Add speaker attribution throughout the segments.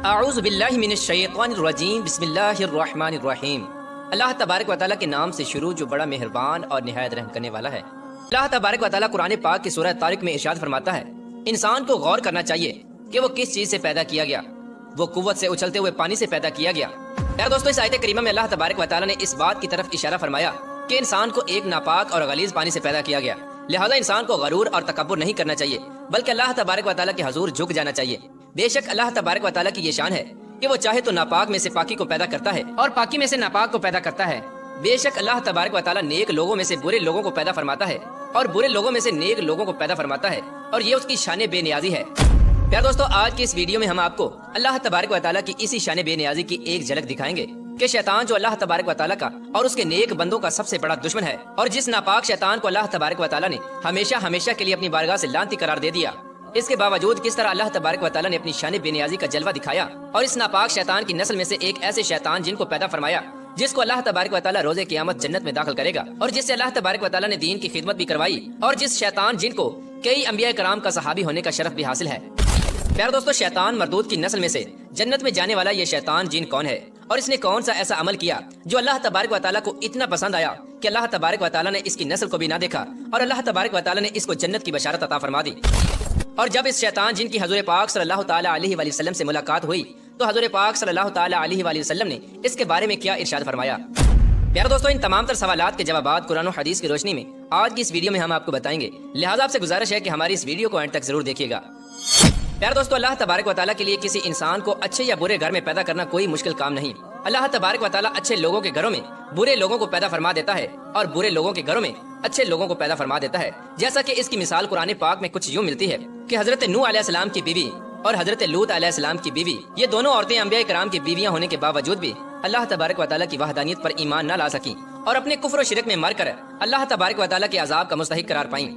Speaker 1: اعوذ باللہ من الشیطان الرجیم بسم اللہ الرحمن الرحیم۔ اللہ تبارک و تعالیٰ کے نام سے شروع جو بڑا مہربان اور نہایت رحم کرنے والا ہے۔ اللہ تبارک و تعالیٰ قرآن پاک کی سورہ طارق میں ارشاد فرماتا ہے، انسان کو غور کرنا چاہیے کہ وہ کس چیز سے پیدا کیا گیا۔ وہ قوت سے اچھلتے ہوئے پانی سے پیدا کیا گیا۔ یار دوستو، اس آیت کریمہ میں اللہ تبارک و تعالیٰ نے اس بات کی طرف اشارہ فرمایا کہ انسان کو ایک ناپاک اور غلیظ پانی سے پیدا کیا گیا، لہذا انسان کو غرور اور تکبر نہیں کرنا چاہیے بلکہ اللہ تبارک و تعالیٰ کے حضور جھک جانا چاہیے۔ بے شک اللہ تبارک و تعالیٰ کی یہ شان ہے کہ وہ چاہے تو ناپاک میں سے پاکی کو پیدا کرتا ہے اور پاکی میں سے ناپاک کو پیدا کرتا ہے۔ بے شک اللہ تبارک و تعالیٰ نیک لوگوں میں سے برے لوگوں کو پیدا فرماتا ہے اور برے لوگوں میں سے نیک لوگوں کو پیدا فرماتا ہے، اور یہ اس کی شان بے نیازی ہے۔ پیار دوستو، آج کی اس ویڈیو میں ہم آپ کو اللہ تبارک و تعالیٰ کی اسی شان بے نیازی کی ایک جھلک دکھائیں گے کہ شیطان جو اللہ تبارک و تعالیٰ کا اور اس کے نیک بندوں کا سب سے بڑا دشمن ہے، اور جس ناپاک شیطان کو اللہ تبارک و تعالیٰ نے ہمیشہ کے لیے اپنی بارگاہ سے لعنتی قرار دے دیا، اس کے باوجود کس طرح اللہ تبارک و تعالیٰ نے اپنی شان بے نیازی کا جلوہ دکھایا اور اس ناپاک شیطان کی نسل میں سے ایک ایسے شیطان جن کو پیدا فرمایا جس کو اللہ تبارک و تعالیٰ روز قیامت جنت میں داخل کرے گا، اور جس سے اللہ تبارک و تعالیٰ نے دین کی خدمت بھی کروائی، اور جس شیطان جن کو کئی انبیاء کرام کا صحابی ہونے کا شرف بھی حاصل ہے۔ پیار دوستو، شیطان مردود کی نسل میں سے جنت میں جانے والا یہ شیطان جن کون ہے، اور اس نے کون سا ایسا عمل کیا جو اللہ تبارک و تعالیٰ کو اتنا پسند آیا کہ اللہ تبارک و تعالیٰ نے اس کی نسل کو بھی نہ دیکھا اور اللہ تبارک و تعالیٰ نے اس کو جنت کی بشارت عطا فرما دی۔ اور جب اس شیطان جن کی حضور پاک صلی اللہ تعالیٰ علیہ وآلہ وسلم سے ملاقات ہوئی تو حضور پاک صلی اللہ تعالیٰ علیہ وآلہ وسلم نے اس کے بارے میں کیا ارشاد فرمایا؟ پیارے دوستو، ان تمام تر سوالات کے جوابات قرآن و حدیث کی روشنی میں آج کی اس ویڈیو میں ہم آپ کو بتائیں گے، لہٰذا آپ سے گزارش ہے کہ ہماری اس ویڈیو کو اینڈ تک ضرور دیکھیے گا۔ پیارے دوستو، اللہ تبارک و تعالیٰ کے لیے کسی انسان کو اچھے یا برے گھر میں پیدا کرنا کوئی مشکل کام نہیں۔ اللہ تبارک و تعالیٰ اچھے لوگوں کے گھروں میں برے لوگوں کو پیدا فرما دیتا ہے اور برے لوگوں کے گھروں میں اچھے لوگوں کو پیدا فرما دیتا ہے، جیسا کہ اس کی مثال قرآن پاک میں کچھ یوں ملتی ہے کہ حضرت نوح علیہ السلام کی بیوی اور حضرت لوط علیہ السلام کی بیوی، یہ دونوں عورتیں انبیاء کرام کی بیویاں ہونے کے باوجود بھی اللہ تبارک و تعالیٰ کی وحدانیت پر ایمان نہ لا سکیں اور اپنے کفر و شرک میں مر کر اللہ تبارک و تعالیٰ کے عذاب کا مستحق قرار پائیں۔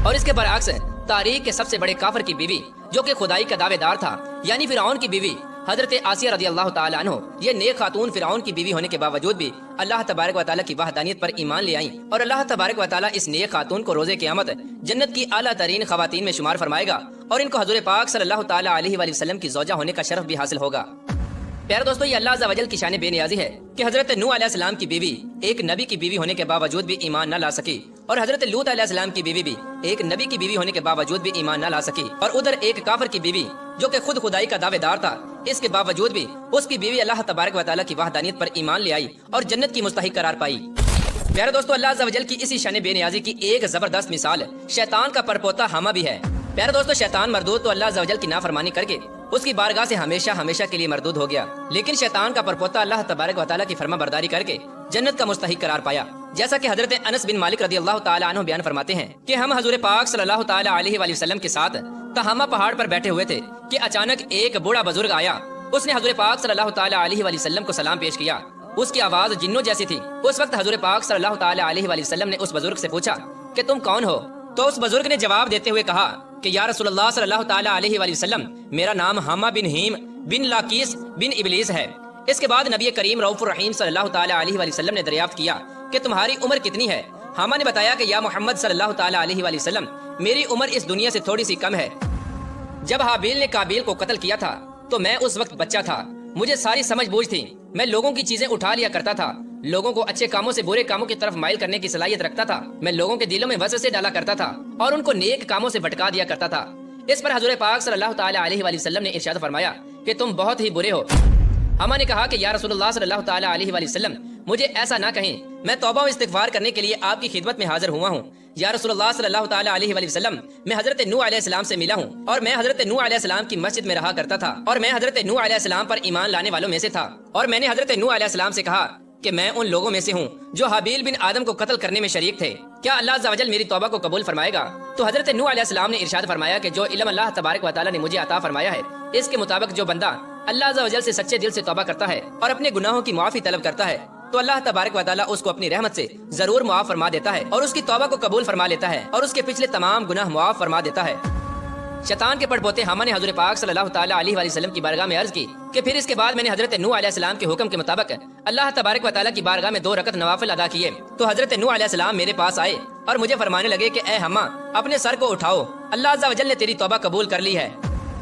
Speaker 1: اور اس کے برعکس تاریخ کے سب سے بڑے کافر کی بیوی جو کہ خدائی کا دعوے دار تھا، یعنی فرعون کی بیوی حضرت آسیہ رضی اللہ تعالی عنہ، یہ نیک خاتون فرعون کی بیوی ہونے کے باوجود بھی اللہ تبارک و تعالیٰ کی وحدانیت پر ایمان لے آئیں، اور اللہ تبارک و تعالیٰ اس نیک خاتون کو روز قیامت جنت کی اعلیٰ ترین خواتین میں شمار فرمائے گا، اور ان کو حضور پاک صلی اللہ تعالی علیہ وآلہ وسلم کی زوجہ ہونے کا شرف بھی حاصل ہوگا۔ پیارے دوستو، یہ اللہ عز و جل کی شان بے نیازی ہے کہ حضرت نوح علیہ السلام کی بیوی ایک نبی کی بیوی ہونے کے باوجود بھی ایمان نہ لا سکی، اور حضرت لوط علیہ السلام کی بیوی بھی ایک نبی کی بیوی ہونے کے باوجود بھی ایمان نہ لا سکی، اور ادھر ایک کافر کی بیوی جو کہ خود خدائی کا دعوے دار تھا، اس کے باوجود بھی اس کی بیوی اللہ تبارک و تعالیٰ کی وحدانیت پر ایمان لے آئی اور جنت کی مستحق قرار پائی۔ پیارے دوستو، اللہ عز و جل کی اسی شان بے نیازی کی ایک زبردست مثال شیطان کا پرپوتا حامہ بھی ہے۔ پیارے دوستو، شیطان مردود تو اللہ عز و جل کی نافرمانی کر کے اس کی بارگاہ سے ہمیشہ کے لیے مردود ہو گیا، لیکن شیطان کا پرپوتا اللہ تبارک و تعالیٰ کی فرما برداری کر کے جنت کا مستحق قرار پایا، جیسا کہ حضرت انس بن مالک رضی اللہ تعالی عنہ بیان فرماتے ہیں کہ ہم حضور پاک صلی اللہ تعالی علیہ وآلہ وسلم کے ساتھ تہامہ پہاڑ پر بیٹھے ہوئے تھے کہ اچانک ایک بوڑھا بزرگ آیا، اس نے حضور پاک صلی اللہ تعالی علیہ وآلہ وسلم کو سلام پیش کیا، اس کی آواز جنوں جیسی تھی۔ اس وقت حضور پاک صلی اللہ تعالی علیہ وآلہ وسلم نے اس بزرگ سے پوچھا کہ تم کون ہو؟ تو اس بزرگ نے جواب دیتے ہوئے کہا کہ یا رسول اللہ صلی اللہ تعالی علیہ وآلہ وسلم، میرا نام حامہ بن ہیم بن لاکیس بن ابلیس ہے۔ اس کے بعد نبی کریم رؤوف الرحیم صلی اللہ تعالی علیہ وآلہ وسلم نے دریافت کیا کہ تمہاری عمر کتنی ہے؟ حامہ نے بتایا کہ یا محمد صلی اللہ تعالی علیہ وآلہ وسلم، میری عمر اس دنیا سے تھوڑی سی کم ہے۔ جب حابیل نے قابیل کو قتل کیا تھا تو میں اس وقت بچہ تھا، مجھے ساری سمجھ بوجھ تھی، میں لوگوں کی چیزیں اٹھا لیا کرتا تھا، لوگوں کو اچھے کاموں سے برے کاموں کی طرف مائل کرنے کی صلاحیت رکھتا تھا، میں لوگوں کے دلوں میں وسوسے ڈالا کرتا تھا اور ان کو نیک کاموں سے بھٹکا دیا کرتا تھا۔ اس پر حضور پاک صلی اللہ تعالی علیہ وآلہ وسلم نے ارشاد فرمایا کہ تم بہت ہی برے ہو۔ حامہ نے کہا کہ یا رسول اللہ صلی اللہ تعالی علیہ وآلہ وسلم، مجھے ایسا نہ کہیں، میں توبہ و استغفار کرنے کے لیے آپ کی خدمت میں حاضر ہوا ہوں۔ یا رسول اللہ صلی اللہ تعالی علیہ وآلہ وسلم، میں حضرت نوح علیہ السلام سے ملا ہوں، اور میں حضرت نوح علیہ السلام کی مسجد میں رہا کرتا تھا، اور میں حضرت نوح علیہ السلام پر ایمان لانے والوں میں سے تھا، اور میں نے حضرت نوح علیہ السلام سے کہا کہ میں ان لوگوں میں سے ہوں جو حابیل بن آدم کو قتل کرنے میں شریک تھے، کیا اللہ عز و جل میری توبہ کو قبول فرمائے گا؟ تو حضرت نوح علیہ السلام نے ارشاد فرمایا کہ جو علم اللہ تبارک و تعالیٰ نے مجھے عطا فرمایا ہے، اس کے مطابق جو بندہ اللہ عز و جل سے سچے دل سے توبہ کرتا ہے اور اپنے گناہوں کی معافی طلب کرتا ہے تو اللہ تبارک و تعالیٰ اس کو اپنی رحمت سے ضرور معاف فرما دیتا ہے اور اس کی توبہ کو قبول فرما لیتا ہے اور اس کے پچھلے تمام گناہ معاف فرما دیتا ہے۔ شیطان کے پڑپوتے حامہ نے حضور پاک صلی اللہ تعالی علیہ وآلہ وسلم کی بارگاہ میں عرض کی کہ پھر اس کے بعد میں نے حضرت نوح علیہ السلام کے حکم کے مطابق اللہ تبارک و تعالیٰ کی بارگاہ میں 2 رکعت نوافل ادا کیے، تو حضرت نوح علیہ السلام میرے پاس آئے اور مجھے فرمانے لگے کہ اے حامہ، اپنے سر کو اٹھاؤ، اللہ عز و جل نے تیری توبہ قبول کر لی ہے۔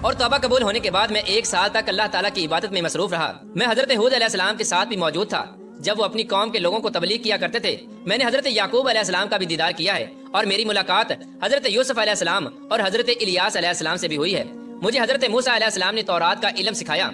Speaker 1: اور توبہ قبول ہونے کے بعد میں 1 سال تک اللہ تعالیٰ کی عبادت میں مصروف رہا۔ میں حضرت ہود علیہ السلام کے ساتھ بھی موجود تھا جب وہ اپنی قوم کے لوگوں کو تبلیغ کیا کرتے تھے۔ میں نے حضرت یعقوب علیہ السلام کا بھی دیدار کیا ہے اور میری ملاقات حضرت یوسف علیہ السلام اور حضرت الیاس علیہ السلام سے بھی ہوئی ہے۔ مجھے حضرت موسیٰ علیہ السلام نے تورات کا علم سکھایا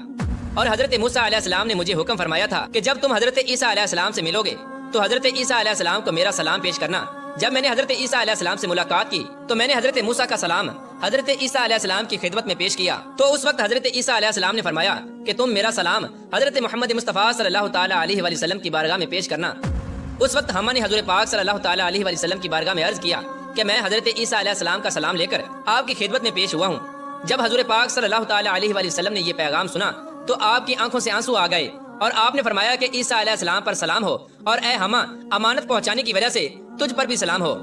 Speaker 1: اور حضرت موسیٰ علیہ السلام نے مجھے حکم فرمایا تھا کہ جب تم حضرت عیسیٰ علیہ السلام سے ملو گے تو حضرت عیسیٰ علیہ السلام کو میرا سلام پیش کرنا۔ جب میں نے حضرت عیسیٰ علیہ السلام سے ملاقات کی تو میں نے حضرت موسیٰ کا سلام حضرت عیسیٰ علیہ السلام کی خدمت میں پیش کیا، تو اس وقت حضرت عیسیٰ علیہ السلام نے فرمایا کہ تم میرا سلام حضرت محمد مصطفیٰ صلی اللہ تعالیٰ علیہ وآلہ وسلم کی بارگاہ میں پیش کرنا۔ اس وقت حما نے حضور پاک صلی اللہ تعالیٰ علیہ وآلہ وسلم کی بارگاہ میں عرض کیا کہ میں حضرت عیسیٰ علیہ السلام کا سلام لے کر آپ کی خدمت میں پیش ہوا ہوں۔ جب حضور پاک صلی اللہ تعالیٰ علیہ وآلہ وسلم نے یہ پیغام سنا تو آپ کی آنکھوں سے آنسو آ گئے اور آپ نے فرمایا کہ عیسیٰ علیہ السلام پر سلام ہو، اور اے حما، امانت پہنچانے کی وجہ سے تجھ پر بھی سلام ہو۔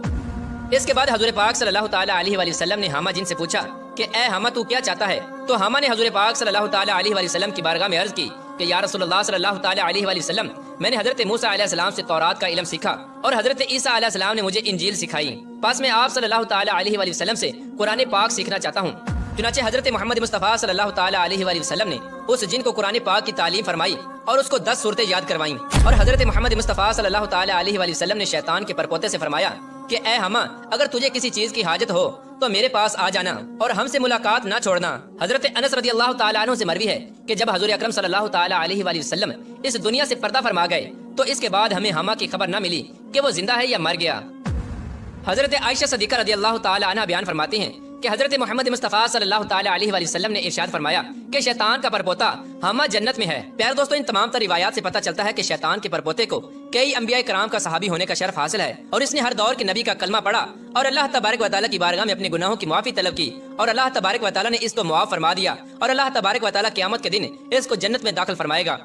Speaker 1: اس کے بعد حضور پاک صلی اللہ تعالیٰ علیہ وآلہ وسلم نے حما جن سے پوچھا کہ اے حما تو کیا چاہتا ہے؟ تو حما نے حضور پاک صلی اللہ تعالیٰ علیہ وآلہ وسلم کی بارگاہ میں عرض کی کہ یا رسول اللہ صلی اللہ تعالیٰ علیہ وآلہ وسلم، میں نے حضرت موسیٰ علیہ السلام سے تورات کا علم سیکھا اور حضرت عیسیٰ علیہ السلام نے مجھے انجیل سکھائی، پس میں آپ صلی اللہ تعالیٰ علیہ وآلہ وسلم سے قرآن پاک سیکھنا چاہتا ہوں۔ چنانچہ حضرت محمد مصطفیٰ صلی اللہ تعالیٰ علیہ وآلہ وسلم نے اس جن کو قرآن پاک کی تعلیم فرمائی اور اس کو 10 صورتیں یاد کروائیں، اور حضرت محمد مصطفیٰ صلی اللہ تعالیٰ علیہ وآلہ وسلم نے شیطان کے پرپوتے سے فرمایا کہ اے حما، اگر تجھے کسی چیز کی حاجت ہو تو میرے پاس آ جانا اور ہم سے ملاقات نہ چھوڑنا۔ حضرت انس رضی اللہ تعالیٰ عنہ سے مروی ہے کہ جب حضور اکرم صلی اللہ تعالیٰ علیہ وآلہ وسلم اس دنیا سے پردہ فرما گئے تو اس کے بعد ہمیں حما کی خبر نہ ملی کہ وہ زندہ ہے یا مر گیا۔ حضرت عائشہ صدیقہ رضی اللہ تعالیٰ عنہ بیان فرماتی ہیں کہ حضرت محمد مصطفیٰ صلی اللہ تعالیٰ علیہ وآلہ وسلم نے ارشاد فرمایا کہ شیطان کا پرپوتا حما جنت میں ہے۔ پیارے دوستوں، ان تمام تر روایات سے پتہ چلتا ہے کہ شیطان کے پرپوتے کو کئی انبیاء کرام کا صحابی ہونے کا شرف حاصل ہے، اور اس نے ہر دور کے نبی کا کلمہ پڑھا اور اللہ تبارک و تعالیٰ کی بارگاہ میں اپنے گناہوں کی معافی طلب کی، اور اللہ تبارک و تعالیٰ نے اس کو معاف فرما دیا، اور اللہ تبارک و تعالیٰ قیامت کے دن اس کو جنت میں داخل فرمائے گا۔